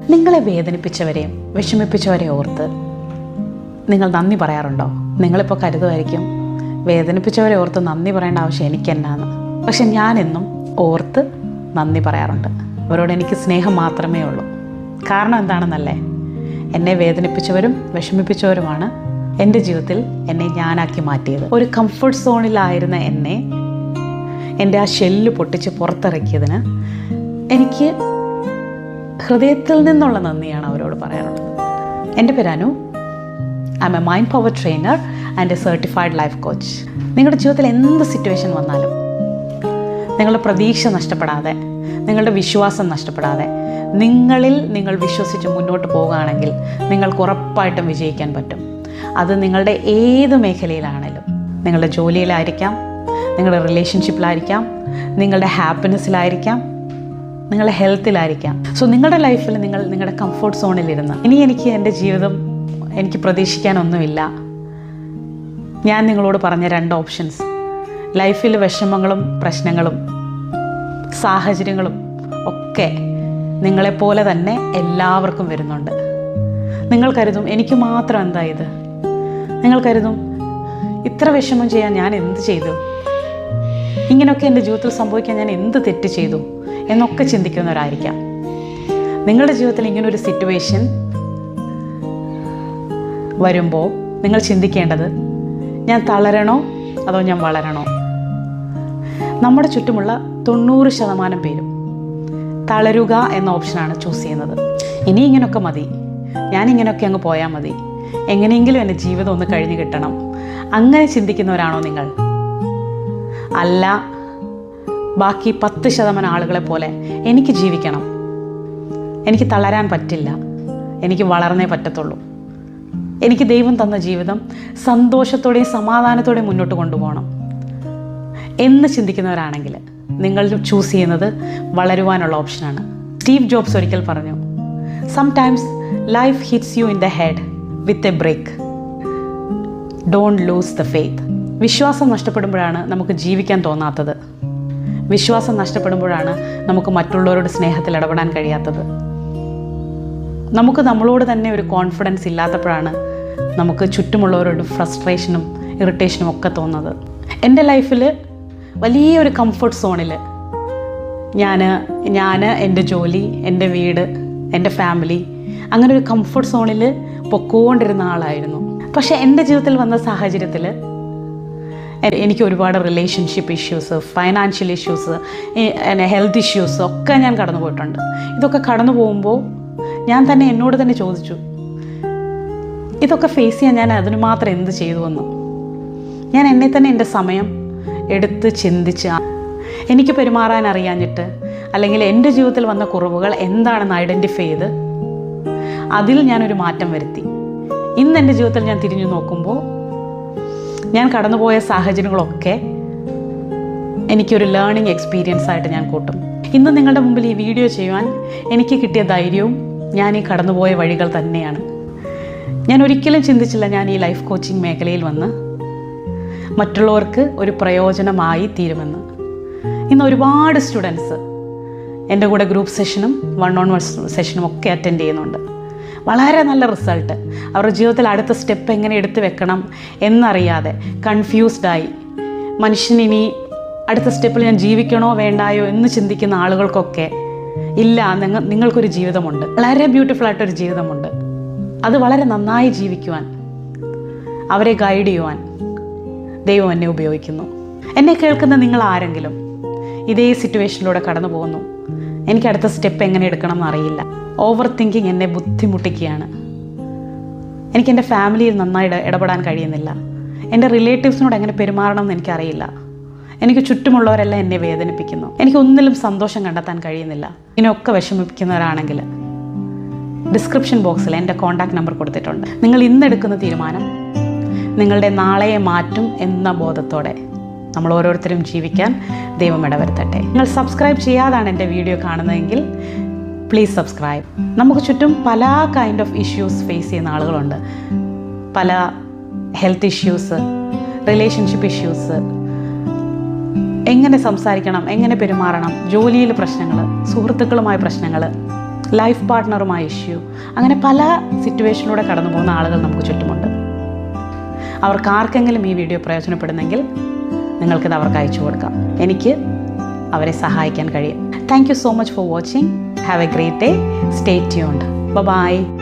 നിങ്ങളെ വേദനിപ്പിച്ചവരെയും വിഷമിപ്പിച്ചവരെയും ഓർത്ത് നിങ്ങൾ നന്ദി പറയാറുണ്ടോ? നിങ്ങളിപ്പോൾ കരുതുമായിരിക്കും വേദനിപ്പിച്ചവരെ ഓർത്ത് നന്ദി പറയേണ്ട ആവശ്യം എനിക്കെന്നാന്ന്. പക്ഷെ ഞാനെന്നും ഓർത്ത് നന്ദി പറയാറുണ്ട്. അവരോട് എനിക്ക് സ്നേഹം മാത്രമേ ഉള്ളൂ. കാരണം എന്താണെന്നല്ലേ, എന്നെ വേദനിപ്പിച്ചവരും വിഷമിപ്പിച്ചവരുമാണ് എൻ്റെ ജീവിതത്തിൽ എന്നെ ഞാനാക്കി മാറ്റിയത്. ഒരു കംഫർട്ട് സോണിലായിരുന്ന എന്നെ എൻ്റെ ആ ഷെല്ല് പൊട്ടിച്ച് പുറത്തിറക്കിയതിന് എനിക്ക് ഹൃദയത്തിൽ നിന്നുള്ള നന്ദിയാണ് അവരോട് പറയാനുള്ളത്. എൻ്റെ പേര് Anu. I M A mind power trainer and A certified life coach. നിങ്ങളുടെ ജീവിതത്തിൽ എന്ത് സിറ്റുവേഷൻ വന്നാലും നിങ്ങളുടെ പ്രതീക്ഷ നഷ്ടപ്പെടാതെ, നിങ്ങളുടെ വിശ്വാസം നഷ്ടപ്പെടാതെ, നിങ്ങളിൽ നിങ്ങൾ വിശ്വസിച്ച് മുന്നോട്ട് പോകുകയാണെങ്കിൽ നിങ്ങൾക്ക് ഉറപ്പായിട്ടും വിജയിക്കാൻ പറ്റും. അത് നിങ്ങളുടെ ഏത് മേഖലയിലാണെങ്കിലും, നിങ്ങളുടെ ജോലിയിലായിരിക്കാം, നിങ്ങളുടെ റിലേഷൻഷിപ്പിലായിരിക്കാം, നിങ്ങളുടെ ഹാപ്പിനെസ്സിലായിരിക്കാം, നിങ്ങളുടെ ഹെൽത്തിലായിരിക്കാം. സോ നിങ്ങളുടെ ലൈഫിൽ നിങ്ങളുടെ കംഫർട്ട് സോണിലിരുന്ന് ഇനി എനിക്ക് എൻ്റെ ജീവിതം എനിക്ക് പ്രതീക്ഷിക്കാനൊന്നുമില്ല, ഞാൻ നിങ്ങളോട് പറഞ്ഞ 2 ഓപ്ഷൻസ്, ലൈഫിൽ വിഷമങ്ങളും പ്രശ്നങ്ങളും സാഹചര്യങ്ങളും ഒക്കെ നിങ്ങളെപ്പോലെ തന്നെ എല്ലാവർക്കും വരുന്നുണ്ട്. നിങ്ങൾ കരുതും എനിക്ക് മാത്രം എന്താ ഇത്, നിങ്ങൾ കരുതും ഇത്ര വിഷമം ചെയ്യാൻ ഞാൻ എന്ത് ചെയ്തു, ഇങ്ങനെയൊക്കെ എൻ്റെ ജീവിതത്തിൽ സംഭവിക്കാൻ ഞാൻ എന്ത് തെറ്റ് ചെയ്തു എന്നൊക്കെ ചിന്തിക്കുന്നവരായിരിക്കാം. നിങ്ങളുടെ ജീവിതത്തിൽ ഇങ്ങനൊരു സിറ്റുവേഷൻ വരുമ്പോൾ നിങ്ങൾ ചിന്തിക്കേണ്ടത്, ഞാൻ തളരണോ അതോ ഞാൻ വളരണോ? നമ്മുടെ ചുറ്റുമുള്ള 90% പേരും തളരുക എന്ന ഓപ്ഷനാണ് ചൂസ് ചെയ്യുന്നത്. ഇനി ഇങ്ങനെയൊക്കെ മതി, ഞാനിങ്ങനെയൊക്കെ അങ്ങ് പോയാൽ മതി, എങ്ങനെയെങ്കിലും എൻ്റെ ജീവിതം ഒന്ന് കഴിഞ്ഞ് കിട്ടണം, അങ്ങനെ ചിന്തിക്കുന്നവരാണോ നിങ്ങൾ? അല്ല, ബാക്കി 10% ആളുകളെ പോലെ എനിക്ക് ജീവിക്കണം, എനിക്ക് തളരാൻ പറ്റില്ല, എനിക്ക് വളർന്നേ പറ്റത്തുള്ളൂ, എനിക്ക് ദൈവം തന്ന ജീവിതം സന്തോഷത്തോടെയും സമാധാനത്തോടെയും മുന്നോട്ട് കൊണ്ടുപോകണം എന്ന് ചിന്തിക്കുന്നവരാണെങ്കിൽ നിങ്ങൾ ചൂസ് ചെയ്യുന്നത് വളരുവാനുള്ള ഓപ്ഷനാണ്. സ്റ്റീവ് ജോബ്സ് ഒരിക്കൽ പറഞ്ഞു, sometimes life hits you in the head with a brick, don't lose the faith. വിശ്വാസം നഷ്ടപ്പെടുമ്പോഴാണ് നമുക്ക് ജീവിക്കാൻ തോന്നാത്തത്. വിശ്വാസം നഷ്ടപ്പെടുമ്പോഴാണ് നമുക്ക് മറ്റുള്ളവരോട് സ്നേഹത്തിൽ ഇടപെടാൻ കഴിയാത്തത്. നമുക്ക് നമ്മളോട് തന്നെ ഒരു കോൺഫിഡൻസ് ഇല്ലാത്തപ്പോഴാണ് നമുക്ക് ചുറ്റുമുള്ളവരോട് ഫ്രസ്ട്രേഷനും ഇറിറ്റേഷനും ഒക്കെ തോന്നുന്നത്. എൻ്റെ ലൈഫിൽ വലിയൊരു കംഫർട്ട് സോണിൽ ഞാൻ എൻ്റെ ജോലി, എൻ്റെ വീട്, എൻ്റെ ഫാമിലി, അങ്ങനെ ഒരു കംഫർട്ട് സോണിൽ പൊക്കോണ്ടിരുന്ന ആളായിരുന്നു. പക്ഷേ എൻ്റെ ജീവിതത്തിൽ വന്ന സാഹചര്യത്തിൽ എനിക്ക് ഒരുപാട് relationship issues, financial issues, health issues ഒക്കെ ഞാൻ കടന്നു പോയിട്ടുണ്ട്. ഇതൊക്കെ കടന്നു പോകുമ്പോൾ ഞാൻ തന്നെ എന്നോട് തന്നെ ചോദിച്ചു, ഇതൊക്കെ ഫേസ് ചെയ്യാൻ ഞാൻ അതിന് മാത്രം എന്ത് ചെയ്തുവെന്ന്. ഞാൻ എന്നെ തന്നെ എൻ്റെ സമയം എടുത്ത് ചിന്തിച്ച് എനിക്ക് പെരുമാറാൻ അറിയാഞ്ഞിട്ട്, അല്ലെങ്കിൽ എൻ്റെ ജീവിതത്തിൽ വന്ന കുറവുകൾ എന്താണെന്ന് ഐഡൻറ്റിഫൈ ചെയ്ത് അതിൽ ഞാനൊരു മാറ്റം വരുത്തി. ഇന്ന് എൻ്റെ ജീവിതത്തിൽ ഞാൻ തിരിഞ്ഞു നോക്കുമ്പോൾ ഞാൻ കടന്നുപോയ സാഹചര്യങ്ങളൊക്കെ എനിക്കൊരു ലേണിംഗ് എക്സ്പീരിയൻസ് ആയിട്ട് ഞാൻ കൂട്ടും. ഇന്ന് നിങ്ങളുടെ മുമ്പിൽ ഈ വീഡിയോ ചെയ്യുവാൻ എനിക്ക് കിട്ടിയ ധൈര്യവും ഞാൻ ഈ കടന്നുപോയ വഴികൾ തന്നെയാണ്. ഞാൻ ഒരിക്കലും ചിന്തിച്ചില്ല ഞാൻ ഈ ലൈഫ് കോച്ചിങ് മേഖലയിൽ വന്ന് മറ്റുള്ളവർക്ക് ഒരു പ്രയോജനമായി തീരുമെന്ന്. ഇന്ന് ഒരുപാട് സ്റ്റുഡൻസ് എൻ്റെ കൂടെ ഗ്രൂപ്പ് സെഷനും 1-on-1 സെഷനും ഒക്കെ അറ്റൻഡ് ചെയ്യുന്നുണ്ട്. വളരെ നല്ല റിസൾട്ട്. അവരുടെ ജീവിതത്തിൽ അടുത്ത സ്റ്റെപ്പ് എങ്ങനെ എടുത്തു വെക്കണം എന്നറിയാതെ കൺഫ്യൂസ്ഡായി, മനുഷ്യനിനി അടുത്ത സ്റ്റെപ്പിൽ ഞാൻ ജീവിക്കണോ വേണ്ടായോ എന്ന് ചിന്തിക്കുന്ന ആളുകൾക്കൊക്കെ ഇല്ല, നിങ്ങൾക്കൊരു ജീവിതമുണ്ട്, വളരെ ബ്യൂട്ടിഫുൾ ആയിട്ടൊരു ജീവിതമുണ്ട്. അത് വളരെ നന്നായി ജീവിക്കുവാൻ, അവരെ ഗൈഡ് ചെയ്യുവാൻ ദൈവം എന്നെ ഉപയോഗിക്കുന്നു. എന്നെ കേൾക്കുന്ന നിങ്ങൾ ആരെങ്കിലും ഇതേ സിറ്റുവേഷനിലൂടെ കടന്നു പോകുന്നു, എനിക്ക് അടുത്ത സ്റ്റെപ്പ് എങ്ങനെ എടുക്കണം എന്നറിയില്ല, ഓവർ തിങ്കിങ് എന്നെ ബുദ്ധിമുട്ടിക്കുകയാണ്, എനിക്ക് എൻ്റെ ഫാമിലിയിൽ നന്നായി ഇടപെടാൻ കഴിയുന്നില്ല, എൻ്റെ റിലേറ്റീവ്സിനോട് എങ്ങനെ പെരുമാറണം എന്ന് എനിക്കറിയില്ല, എനിക്ക് ചുറ്റുമുള്ളവരെല്ലാം എന്നെ വേദനിപ്പിക്കുന്നു, എനിക്ക് ഒന്നിലും സന്തോഷം കണ്ടെത്താൻ കഴിയുന്നില്ല, ഇതിനൊക്കെ വിഷമിപ്പിക്കുന്നവരാണെങ്കിൽ ഡിസ്ക്രിപ്ഷൻ ബോക്സിൽ എൻ്റെ കോൺടാക്റ്റ് നമ്പർ കൊടുത്തിട്ടുണ്ട്. നിങ്ങൾ ഇന്നെടുക്കുന്ന തീരുമാനം നിങ്ങളുടെ നാളെയെ മാറ്റും എന്ന ബോധത്തോടെ നമ്മൾ ഓരോരുത്തരും ജീവിക്കാൻ ദൈവം ഇടവരുത്തട്ടെ. നിങ്ങൾ സബ്സ്ക്രൈബ് ചെയ്യാതാണ് എൻ്റെ വീഡിയോ കാണുന്നതെങ്കിൽ പ്ലീസ് സബ്സ്ക്രൈബ്. നമുക്ക് ചുറ്റും പല കൈൻഡ് ഓഫ് ഇഷ്യൂസ് ഫേസ് ചെയ്യുന്ന ആളുകളുണ്ട്. പല ഹെൽത്ത് ഇഷ്യൂസ്, റിലേഷൻഷിപ്പ് ഇഷ്യൂസ്, എങ്ങനെ സംസാരിക്കണം, എങ്ങനെ പെരുമാറണം, ജോലിയിൽ പ്രശ്നങ്ങൾ, സുഹൃത്തുക്കളുമായ പ്രശ്നങ്ങൾ, ലൈഫ് പാർട്ട്ണറുമായി ഇഷ്യൂ, അങ്ങനെ പല സിറ്റുവേഷനിലൂടെ കടന്നു പോകുന്ന ആളുകൾ നമുക്ക് ചുറ്റുമുണ്ട്. അവർക്ക് ആർക്കെങ്കിലും ഈ വീഡിയോ പ്രയോജനപ്പെടുന്നെങ്കിൽ നിങ്ങൾക്കിത് അവർക്ക് അയച്ചു കൊടുക്കാം. എനിക്ക് അവരെ സഹായിക്കാൻ കഴിയും. Thank you so much for watching. Have a great day. Stay tuned. By.